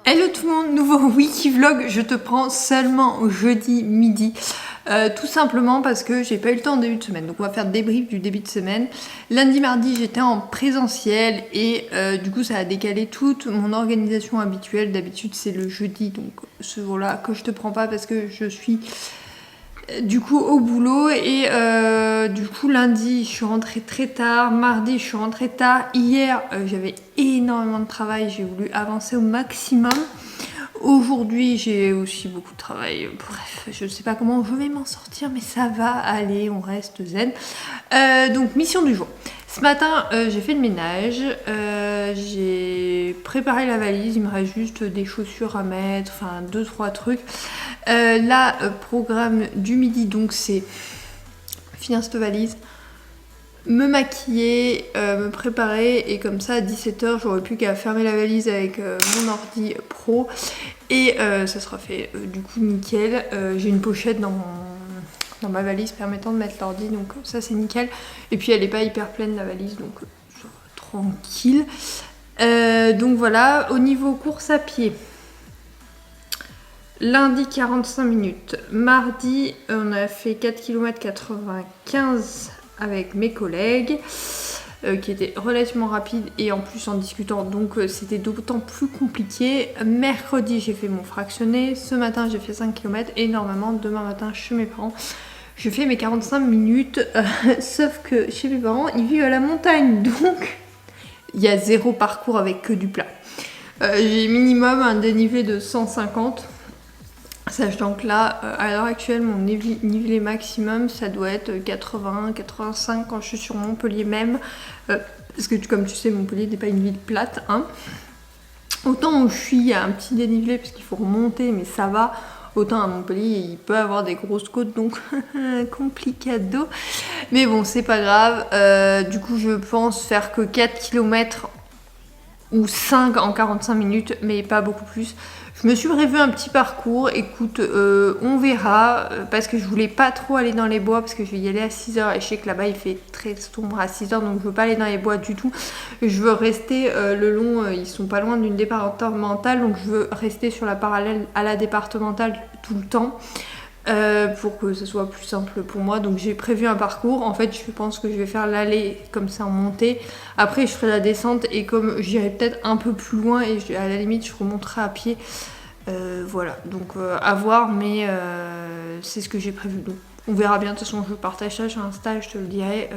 Hello tout le monde, nouveau wiki vlog, je te prends seulement au jeudi midi. Tout simplement parce que j'ai pas eu le temps en début de semaine, donc on va faire débrief du début de semaine. Lundi, mardi, j'étais en présentiel et du coup ça a décalé toute mon organisation habituelle. D'habitude c'est le jeudi, donc ce jour-là que je te prends pas parce que je suis du coup au boulot et du coup lundi je suis rentrée très tard, mardi je suis rentrée tard, hier j'avais énormément de travail, j'ai voulu avancer au maximum. Aujourd'hui j'ai aussi beaucoup de travail, bref je ne sais pas comment je vais m'en sortir mais ça va aller, on reste zen. Donc mission du jour. Ce matin j'ai fait le ménage, j'ai préparé la valise, il me reste juste des chaussures à mettre, enfin 2-3 trucs. Là programme du midi donc c'est finir cette valise, me maquiller, me préparer et comme ça à 17h j'aurai plus qu'à fermer la valise avec mon ordi pro et ça sera fait du coup nickel. J'ai une pochette dans ma valise permettant de mettre l'ordi donc ça c'est nickel et puis elle est pas hyper pleine la valise donc tranquille. Donc voilà, au niveau course à pied, lundi 45 minutes, mardi on a fait 4 km 95 avec mes collègues qui était relativement rapide et en plus en discutant donc c'était d'autant plus compliqué. Mercredi j'ai fait mon fractionné, ce matin j'ai fait 5 km et normalement demain matin chez mes parents je fais mes 45 minutes sauf que chez mes parents ils vivent à la montagne donc il y a zéro parcours avec que du plat. J'ai minimum un dénivelé de 150. Sachant que là, à l'heure actuelle, mon nivelé maximum, ça doit être 80, 85 quand je suis sur Montpellier même. Parce que comme tu sais, Montpellier n'est pas une ville plate. Hein. Autant où je suis, il y a un petit dénivelé parce qu'il faut remonter, mais ça va. Autant à Montpellier, il peut avoir des grosses côtes, donc complicado. Mais bon, c'est pas grave. Du coup, je pense faire que 4 km ou 5 en 45 minutes, mais pas beaucoup plus. Je me suis prévu un petit parcours, écoute, on verra, parce que je voulais pas trop aller dans les bois, parce que je vais y aller à 6h, et je sais que là-bas il fait très sombre à 6h, donc je veux pas aller dans les bois du tout. Je veux rester le long, ils sont pas loin d'une départementale, donc je veux rester sur la parallèle à la départementale tout le temps. Pour que ce soit plus simple pour moi, donc j'ai prévu un parcours. En fait je pense que je vais faire l'allée comme ça en montée, après je ferai la descente et comme j'irai peut-être un peu plus loin et à la limite je remonterai à pied, voilà donc à voir, mais c'est ce que j'ai prévu, donc on verra bien. De toute façon je partage ça sur Insta, je te le dirai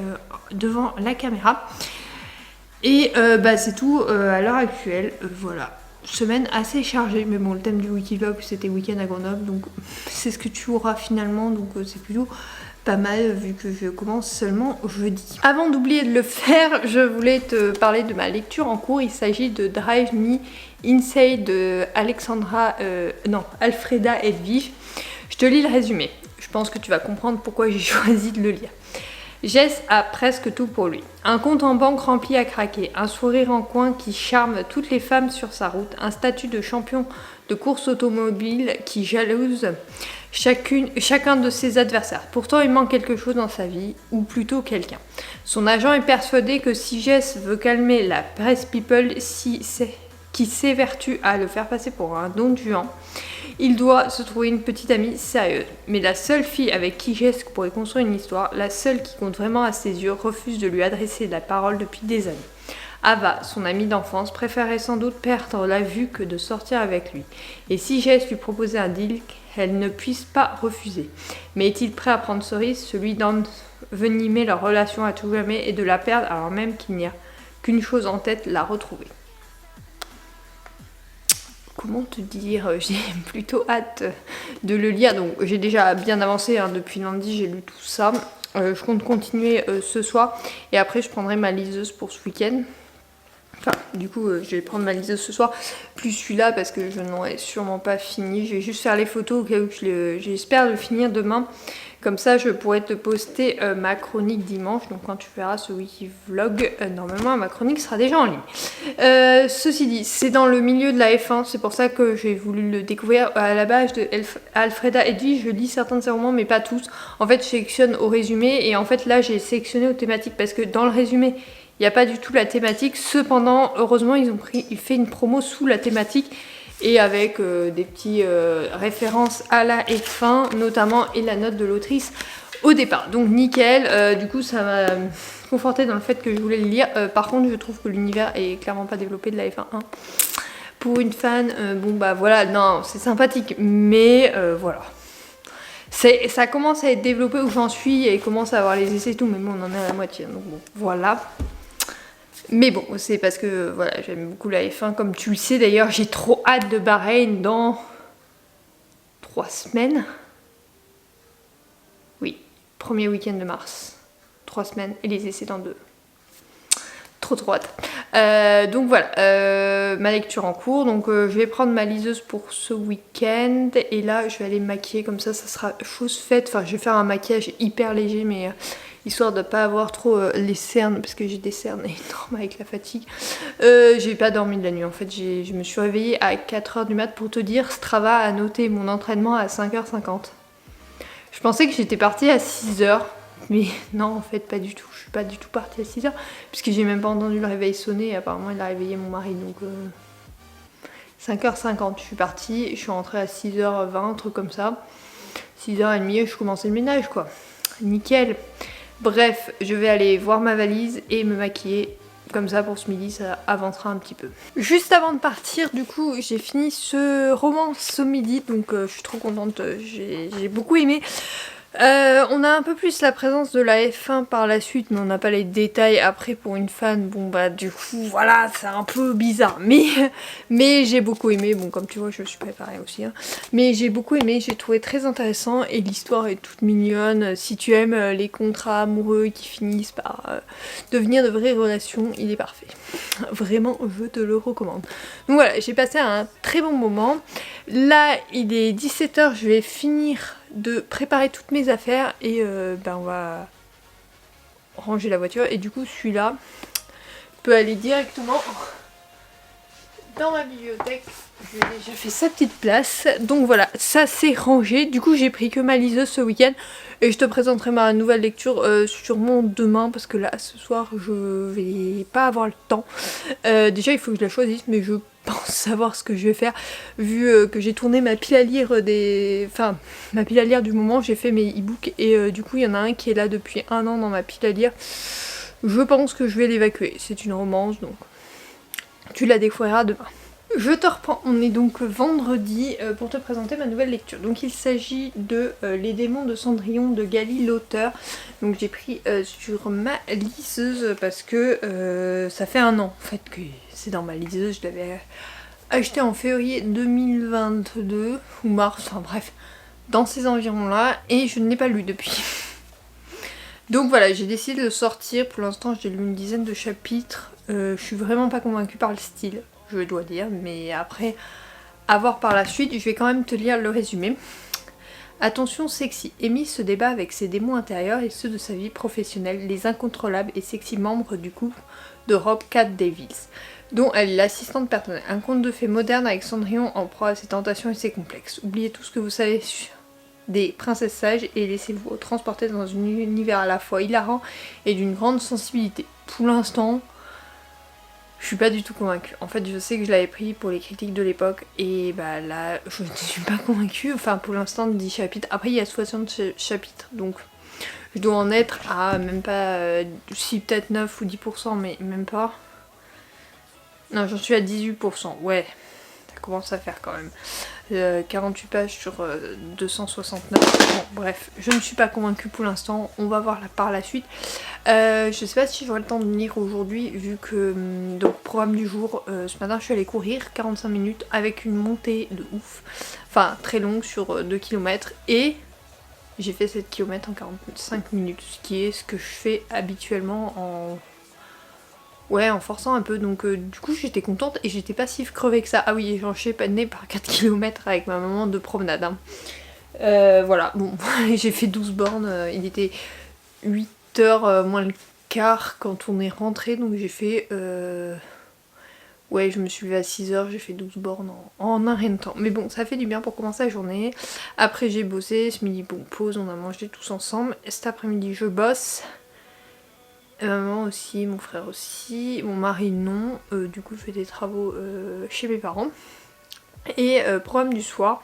devant la caméra et c'est tout à l'heure actuelle. Voilà, semaine assez chargée, mais bon, le thème du Wikivlog c'était week-end à Grenoble, donc c'est ce que tu auras finalement, donc c'est plutôt pas mal vu que je commence seulement jeudi. Avant d'oublier de le faire, je voulais te parler de ma lecture en cours. Il s'agit de Drive Me Insane de Alfreda Edwige. Je te lis le résumé, je pense que tu vas comprendre pourquoi j'ai choisi de le lire. Jess a presque tout pour lui. Un compte en banque rempli à craquer, un sourire en coin qui charme toutes les femmes sur sa route, un statut de champion de course automobile qui jalouse chacun de ses adversaires. Pourtant, il manque quelque chose dans sa vie, ou plutôt quelqu'un. Son agent est persuadé que si Jess veut calmer la presse people qui s'évertue à le faire passer pour un don Juan, il doit se trouver une petite amie sérieuse. Mais la seule fille avec qui Jess pourrait construire une histoire, la seule qui compte vraiment à ses yeux, refuse de lui adresser la parole depuis des années. Ava, son amie d'enfance, préférait sans doute perdre la vue que de sortir avec lui. Et si Jess lui proposait un deal, elle ne puisse pas refuser. Mais est-il prêt à prendre ce risque, celui d'envenimer leur relation à tout jamais et de la perdre alors même qu'il n'y a qu'une chose en tête, la retrouver? Comment te dire, j'ai plutôt hâte de le lire, donc j'ai déjà bien avancé, hein, depuis lundi j'ai lu tout ça. Je compte continuer ce soir et après je prendrai ma liseuse pour ce week-end. Enfin, du coup, je vais prendre ma liseuse ce soir, plus celui-là parce que je n'aurai sûrement pas fini. Je vais juste faire les photos au cas où j'espère le finir demain. Comme ça, je pourrais te poster ma chronique dimanche. Donc, quand tu verras ce wiki vlog, normalement, ma chronique sera déjà en ligne. Ceci dit, c'est dans le milieu de la F1. C'est pour ça que j'ai voulu le découvrir. À la base de Alfreda Edwige, je lis certains de ses romans, mais pas tous. En fait, je sélectionne au résumé. Et en fait, là, j'ai sélectionné aux thématiques parce que dans le résumé, Il n'y a pas du tout la thématique. Cependant, heureusement, ils ont fait une promo sous la thématique et avec des petits références à la F1 notamment et la note de l'autrice au départ. Donc nickel, du coup ça m'a conforté dans le fait que je voulais le lire. Par contre, je trouve que l'univers est clairement pas développé de la F1. Pour une fan, bon bah voilà, non, c'est sympathique, mais voilà. Ça commence à être développé où j'en suis et commence à avoir les essais et tout, mais bon, on en est à la moitié, donc bon, voilà. Mais bon, c'est parce que voilà, j'aime beaucoup la F1, comme tu le sais d'ailleurs, j'ai trop hâte de Bahreïn dans 3 semaines. Oui, premier week-end de mars. 3 semaines et les essais dans 2. Trop hâte. Donc voilà, ma lecture en cours. Donc je vais prendre ma liseuse pour ce week-end. Et là, je vais aller me maquiller comme ça sera chose faite. Enfin, je vais faire un maquillage hyper léger, mais histoire de pas avoir trop les cernes, parce que j'ai des cernes énormes avec la fatigue. J'ai pas dormi de la nuit en fait. Je me suis réveillée à 4h du mat pour te dire. Strava a noté mon entraînement à 5h50. Je pensais que j'étais partie à 6h. Mais non, en fait, pas du tout. Je suis pas du tout partie à 6h. Puisque j'ai même pas entendu le réveil sonner. Et apparemment, il a réveillé mon mari. Donc, 5h50, je suis partie. Je suis rentrée à 6h20, un truc comme ça. 6h30, je commençais le ménage, quoi. Nickel. Bref, je vais aller voir ma valise et me maquiller. Comme ça, pour ce midi, ça avancera un petit peu. Juste avant de partir, du coup, j'ai fini ce roman ce midi. Donc, je suis trop contente. J'ai beaucoup aimé. On a un peu plus la présence de la F1 par la suite, mais on n'a pas les détails après pour une fan. Bon bah du coup voilà, c'est un peu bizarre, mais j'ai beaucoup aimé. Bon, comme tu vois, je suis préparée aussi, hein. Mais j'ai beaucoup aimé, j'ai trouvé très intéressant et l'histoire est toute mignonne. Si tu aimes les contrats amoureux qui finissent par devenir de vraies relations, il est parfait. Vraiment, je te le recommande. Donc voilà, j'ai passé un très bon moment. Là, il est 17h, je vais finir de préparer toutes mes affaires et on va ranger la voiture. Et du coup, celui-là peut aller directement dans ma bibliothèque. J'ai déjà fait sa petite place. Donc voilà, ça c'est rangé. Du coup, j'ai pris que ma liseuse ce week-end. Et je te présenterai ma nouvelle lecture sûrement demain. Parce que là, ce soir, je vais pas avoir le temps. Déjà, il faut que je la choisisse. Mais je pense savoir ce que je vais faire. Vu que j'ai tourné ma pile à lire ma pile à lire du moment. J'ai fait mes e-books. Et du coup, il y en a un qui est là depuis 1 an dans ma pile à lire. Je pense que je vais l'évacuer. C'est une romance, donc tu la découvriras demain. Je te reprends, on est donc vendredi pour te présenter ma nouvelle lecture. Donc il s'agit de Les démons de Cendrillon de Gali l'auteur. Donc j'ai pris sur ma liseuse parce que ça fait 1 an en fait que c'est dans ma liseuse. Je l'avais acheté en février 2022 ou mars, enfin bref, dans ces environs là et je ne l'ai pas lu depuis. Donc voilà, j'ai décidé de le sortir. Pour l'instant j'ai lu une dizaine de chapitres. Je suis vraiment pas convaincue par le style, je dois dire, mais après, à voir par la suite, je vais quand même te lire le résumé. Attention sexy, Amy se débat avec ses démons intérieurs et ceux de sa vie professionnelle, les incontrôlables et sexy membres du couple de Rob Cat Davis, dont elle est l'assistante personnelle. Un conte de fées moderne avec Cendrillon en proie à ses tentations et ses complexes. Oubliez tout ce que vous savez sur des princesses sages et laissez-vous transporter dans un univers à la fois hilarant et d'une grande sensibilité. Pour l'instant, je suis pas du tout convaincue. En fait, je sais que je l'avais pris pour les critiques de l'époque et bah là, je ne suis pas convaincue. Enfin, pour l'instant, 10 chapitres. Après, il y a 60 chapitres, donc je dois en être à même pas, si peut-être 9 ou 10%, mais même pas. Non, j'en suis à 18%, ouais. Ça commence à faire quand même. 48 pages sur 269. Bon, bref, je ne suis pas convaincue pour l'instant. On va voir par la suite. Je sais pas si j'aurai le temps de lire aujourd'hui, vu que, donc, programme du jour, ce matin je suis allée courir 45 minutes avec une montée de ouf. Enfin, très longue sur 2 km. Et j'ai fait 7 km en 45 minutes, ce qui est ce que je fais habituellement en forçant un peu, donc du coup j'étais contente et j'étais pas si crevée que ça. Ah oui, j'enchaînais par 4 km avec ma maman de promenade, hein. Voilà, bon, j'ai fait 12 bornes, il était 8h moins le quart quand on est rentré, donc j'ai fait... Ouais, je me suis levée à 6h, j'ai fait 12 bornes en un rien de temps. Mais bon, ça fait du bien pour commencer la journée. Après j'ai bossé, ce midi, bon, pause, on a mangé tous ensemble. Cet après-midi je bosse. Maman aussi, mon frère aussi, mon mari non. Du coup je fais des travaux chez mes parents. Et programme du soir.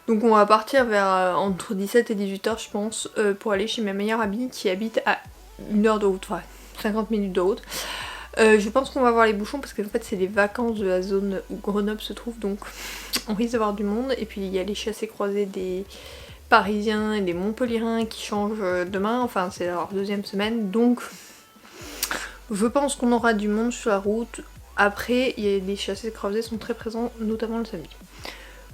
Donc on va partir vers entre 17 et 18h je pense pour aller chez ma meilleure amie qui habite à 1 heure de route, enfin 50 minutes de route. Je pense qu'on va voir les bouchons parce qu'en fait c'est les vacances de la zone où Grenoble se trouve, donc on risque d'avoir du monde. Et puis il y a les chassés croisés des Parisiens et des Montpelliérains qui changent demain, enfin c'est leur deuxième semaine, donc je pense qu'on aura du monde sur la route. Après les chassés croisés sont très présents, notamment le samedi.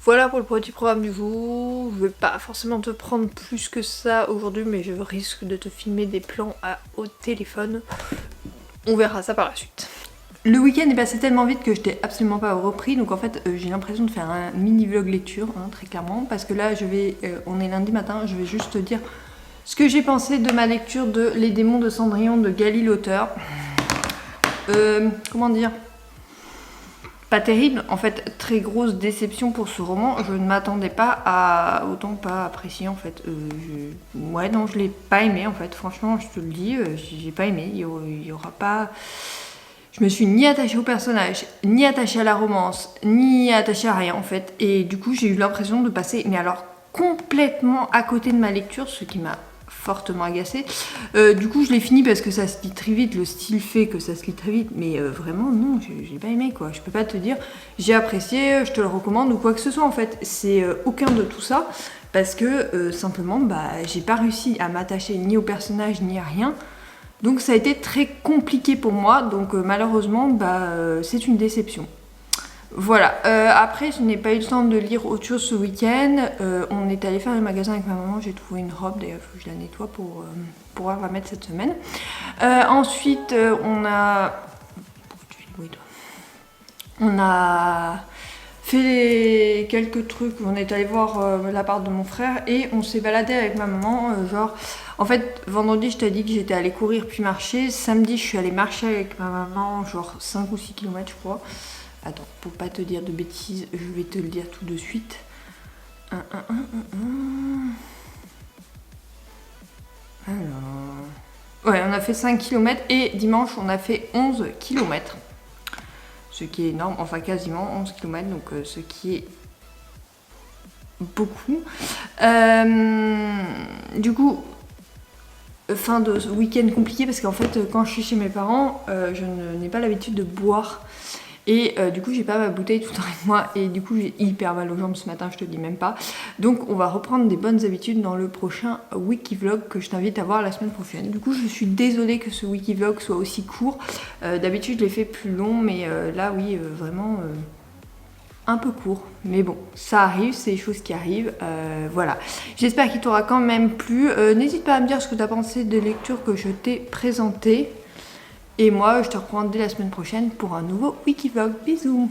Voilà pour le petit programme du jour. Je vais pas forcément te prendre plus que ça aujourd'hui, mais je risque de te filmer des plans au téléphone. On verra ça par la suite. Le week-end est passé tellement vite que je n'étais absolument pas repris, donc en fait j'ai l'impression de faire un mini vlog lecture, hein, très clairement, parce que là on est lundi matin, je vais juste te dire ce que j'ai pensé de ma lecture de Les démons de Cendrillon de Gali l'auteur. Comment dire ? Pas terrible, en fait, très grosse déception pour ce roman. Je ne m'attendais pas à autant pas apprécier en fait. Ouais, non, je l'ai pas aimé en fait. Franchement, je te le dis, j'ai pas aimé. Il y aura pas. Je me suis ni attachée au personnage, ni attachée à la romance, ni attachée à rien en fait. Et du coup, j'ai eu l'impression de passer, mais alors complètement à côté de ma lecture, ce qui m'a fortement agacée. Du coup je l'ai fini parce que ça se lit très vite, le style fait que ça se lit très vite, mais vraiment non, j'ai pas aimé quoi. Je peux pas te dire j'ai apprécié, je te le recommande ou quoi que ce soit en fait. C'est aucun de tout ça parce que simplement j'ai pas réussi à m'attacher ni au personnage ni à rien. Donc ça a été très compliqué pour moi, donc malheureusement c'est une déception. Voilà, après je n'ai pas eu le temps de lire autre chose ce week-end. On est allé faire le magasin avec ma maman, j'ai trouvé une robe, d'ailleurs il faut que je la nettoie pour pouvoir la mettre cette semaine. Ensuite on a... Pourquoi tu fais le bruit toi ? On a fait quelques trucs, on est allé voir l'appart de mon frère et on s'est baladé avec ma maman, En fait, vendredi, je t'ai dit que j'étais allée courir puis marcher. Samedi, je suis allée marcher avec ma maman, genre 5 ou 6 km, je crois. Attends, pour pas te dire de bêtises, je vais te le dire tout de suite. Alors... Ouais, on a fait 5 km et dimanche, on a fait 11 km. Ce qui est énorme, enfin quasiment 11 km, donc ce qui est beaucoup. Du coup... Fin de week-end compliqué parce qu'en fait quand je suis chez mes parents je n'ai pas l'habitude de boire et du coup j'ai pas ma bouteille tout le temps avec moi et du coup j'ai hyper mal aux jambes ce matin, je te dis même pas. Donc on va reprendre des bonnes habitudes dans le prochain Wikivlog que je t'invite à voir la semaine prochaine. Du coup je suis désolée que ce Wikivlog soit aussi court. D'habitude je l'ai fait plus long mais là oui vraiment... un peu court, mais bon, ça arrive, c'est des choses qui arrivent, voilà. J'espère qu'il t'aura quand même plu. N'hésite pas à me dire ce que tu as pensé des lectures que je t'ai présentées. Et moi, je te reprends dès la semaine prochaine pour un nouveau Wikivlog. Bisous!